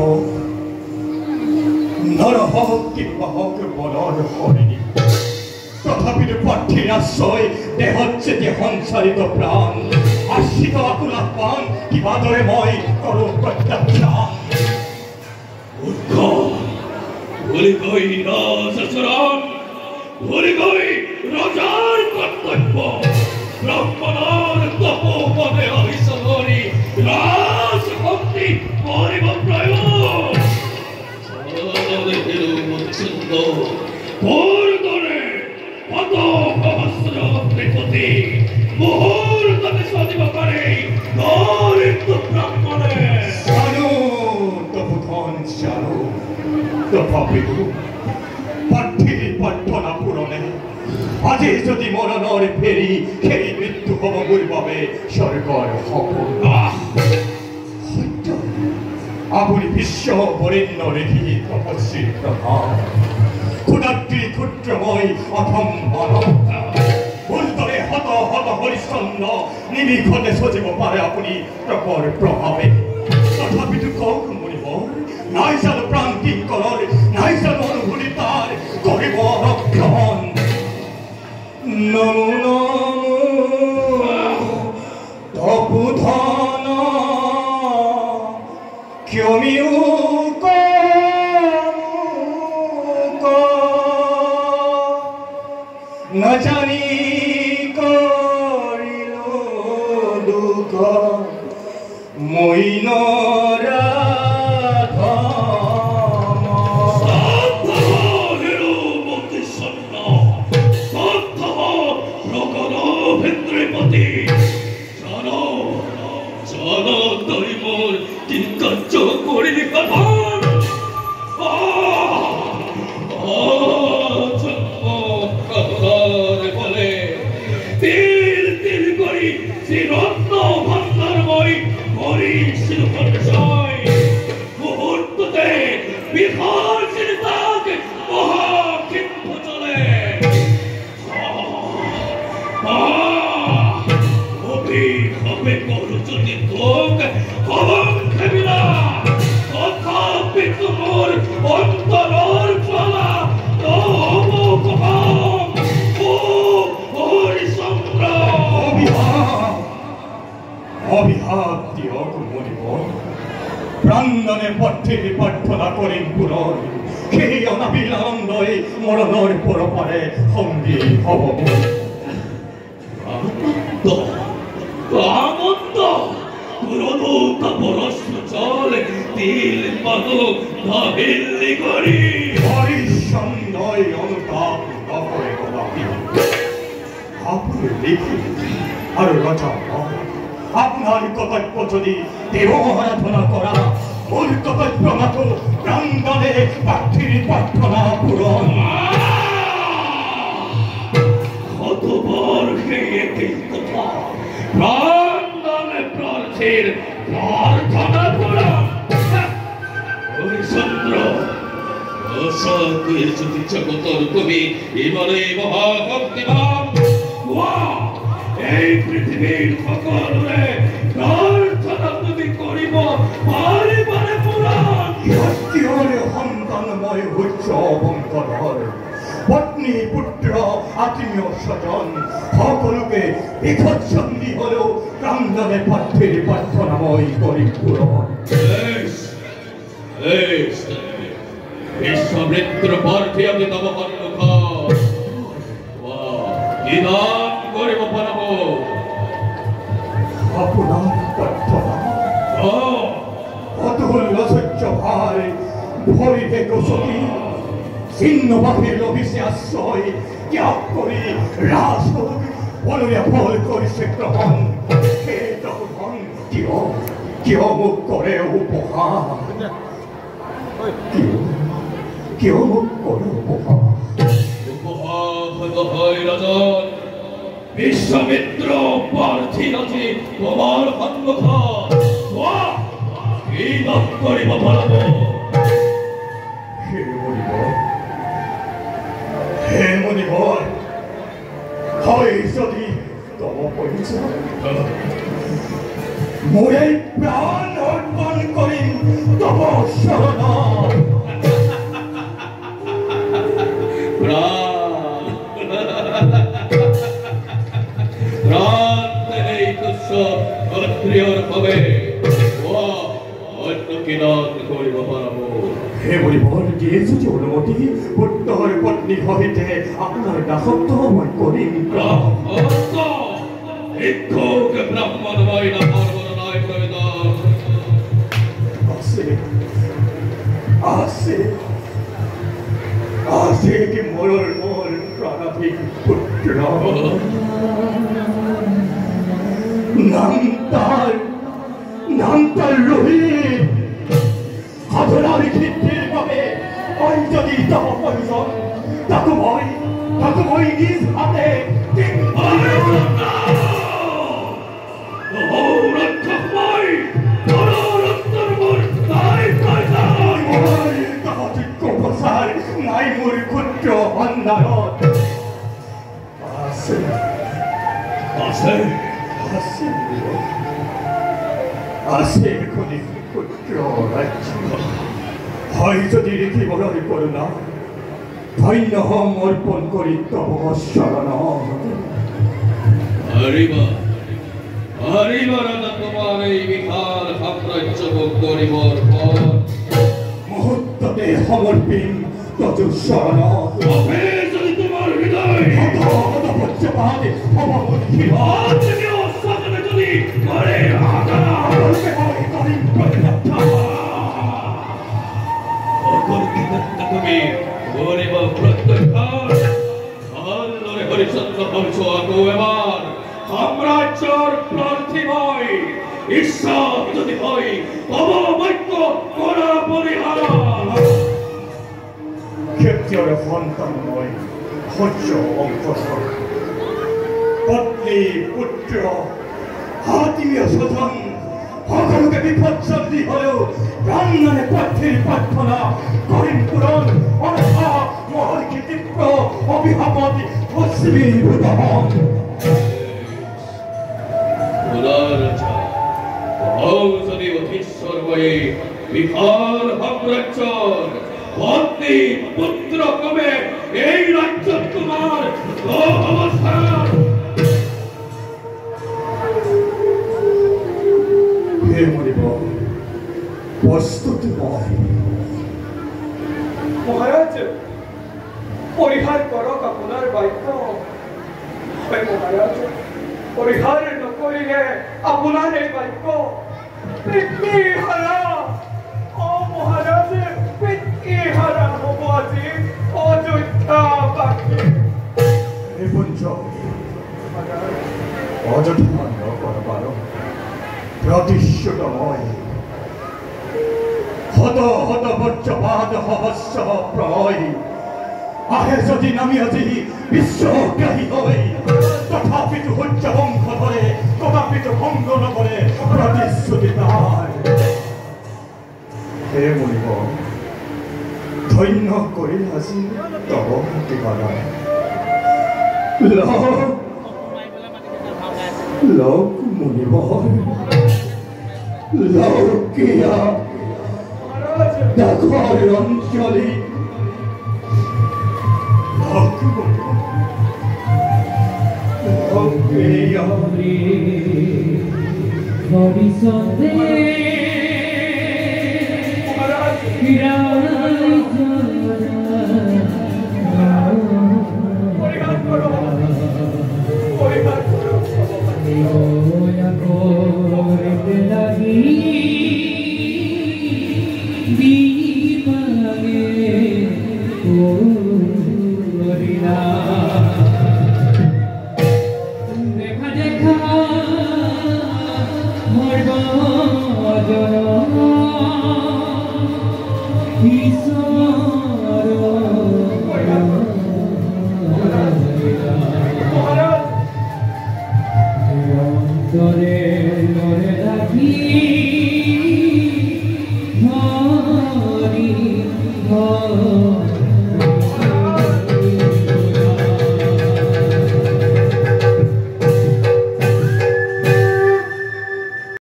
হোক নর হোক কিংবা হোক বলর হরিণী, তথাপি পাঠ্যের আশ্রয় দেহচ্ছে যে সঞ্চারিত প্রাণ, আশ্রিত আকুল আহ্বান কি বাদরেময় করো প্রত্যাখ্যান। ভুলি গই রাজাচরণ, ভুলি গই রাজার কর্তব্য, ব্রাহ্মণর তপোবনে অভিসরী রাজভক্তি করিব প্রয়োগ। পূর্ণরে কত সহস্র অগ্নিপতি মুহূর্ততে সদিব পারে দরিদ্র ব্রাহ্মণে। জানো তপোধন জানো, তথাপি পাঠ্যের পাঠ্যনা পূরণে আজি যদি মরণর ফেরি সেই মৃত্যু হব বৈভাবে স্বর্গর সপন। আপনি বিশ্ব বরেণ্য রেখি তপস্বীর প্রভাব, ক্ষুদাত্রী ক্ষুদ্রময় অথম মানবতা, ভুলতরে হত হত হরিশ্চন্দ্র নিমিষতে সজিব পারে আপনি প্রকর প্রভাবে। তথাপি তো কক মনিবর নাই জানো প্রাণ কিঙ্করর, নাই জানো অনুভূতি তার করিব রক্ষণ। নমো নমো তপোধন ক্ষমিউ ন জানি করিল দুঃখ মইন প্রাঙ্গণে পথের প্রার্থনা করেন পূরণ, সেই অনাবিল আনন্দে মরণর পরপারে সঙ্গী হব। আনন্দ পুরোদৌকা পরশ্রু চলে তিল পাদক ভাবিল্লি করি হরিশ্চন্দ্রই অনুতাপ নকরে কদাপি। আপনি লিখি আর রচা আপনার কর্তব্য যদি দেব আরাধনা করা, মূল কর্তব্য মাত্র প্রাঙ্গণে পার্থির প্রার্থনা পূরণ। কতবার খেয়ে কথা প্রাঙ্গণে প্রার্থীর প্রার্থনা পূরণ। হরিচন্দ্র অসাধুয়ের যদি জগতর কবি এবারে মহাভক্তিমান, এই পৃথিবীর সকলে প্রার্থনা তুমি করিব বারে বারে পুরাণ। সত্যিহরে সন্তানময় উচ্চ বংশধর, পত্নী পুত্র আত্মীয় স্বজন সকলোকে বিপদসন্ধি হলেও প্রাঙ্গণে পার্থির প্রার্থনাময় করি পূরণ। বিশ্বমিত্র পার্থী আমি তব কর্মখ নিদান করিব পারব। আপনার প্রার্থনা অতুল্য সহ্য ভার ভরিতে গোসতি ছিন্নভাবের অভিষে আশ্রয় ত্যাগ করি রাস বলয়া ফল করিছে গ্রহণ। হে তখন কেউ মুখ করে উপহার, কেউ মুখ করে উপহার। বিশ্বমিত্র পার্থী রাজি তোমার সম্মুখ কি লাভ করিব পারব। হে মণিবর, হয় যদি তব পরিচয় মোরে প্রাণ অর্পণ করিম তব শরণ প্রাণ প্রাণ এই তুচ্ছ ক্ষত্রিয়র হবে অন্য কি দান করিব পারবো। হে বলিবর দিয়েছে যে অনুমতি পুত্তর পত্নী হইতে আপনার দাসত্ব মই করিম ভিক্ষুক ব্রাহ্মণময় না পর্বতনয় প্রবেদন আছে আছে আছে কি মরর মোর প্রাণাধিক পুত্র নাম তার রোহিত সাধনার ক্ষেত্রের ভাবে ওই যদি তব পরিজন তাকে মই নিজ হাতে নাই মোৰ ক্ষুদ্ৰ ভণ্ডাৰত আছে আছে আছে আছে এখনি ক্ষুদ্ৰ ৰাজ্য হয় যদি দেখিবলৈ কৰোণা ধন্য হম অৰ্পণ কৰি তব শৰণ হরিবার তোমার এই বিশাল সাম্রাজ্য ভোগ করিবার পর মুহূর্ততে সমর্পিম তজ শরণ যদি তোমার হৃদয় পক্ষপাতে অবমুখী যদি করে তুমি গরিব প্রত্যক্ষার আল্লরে হরিচন্দ্র হংস আগো এবার সাম্রাজ্যর প্রার্থীময় ঈশ্বর যদি হয় অবৈক্য করা পরিহার ক্ষেত্রের সন্তান নয় সহ্য অংশধর পত্নী পুত্র আত্মীয় স্বজন সকলোকে বিপদসন্ধি হলেও প্রাণে প্রার্থীর প্রার্থনা করিম পূরণ অনথা মহল কৃতিত্ব অভিভাবক ভস্মীভূত হন যদি অধীশ্বর হয়ে বিশাল সাম্রাজ্যর পত্নী পুত্র কবে এই রাজ্য তোমার অবস্থান হে মরিব প্রস্তুতি মহারাজ পরিহার করক আপনার বাক্য মহারাজ পরিহার নকরিলে আপনার এই বাক্য পিতৃ হারা ও মহারাজ পিতৃ হারা হব আজি অযোধ্যা বাকি হে পঞ্চ অযোধ্যা নকরবার প্রতিশ্রুতময় হত হত বজ্রপাত সহস্র প্রলয় আহে যদি নামি আজি বিশ্বগ্রাহী হই তথাপিতো সূৰ্য বংশ ধৰে তথাপিতো ভংগ নকৰে প্ৰতিশ্ৰুতি তাৰ হে মৰিব ধন্য কৰিল আজি তব কিবাৰা লওক মৰিব লৌকিয়া ডাকৰ অঞ্চলী Horizonte,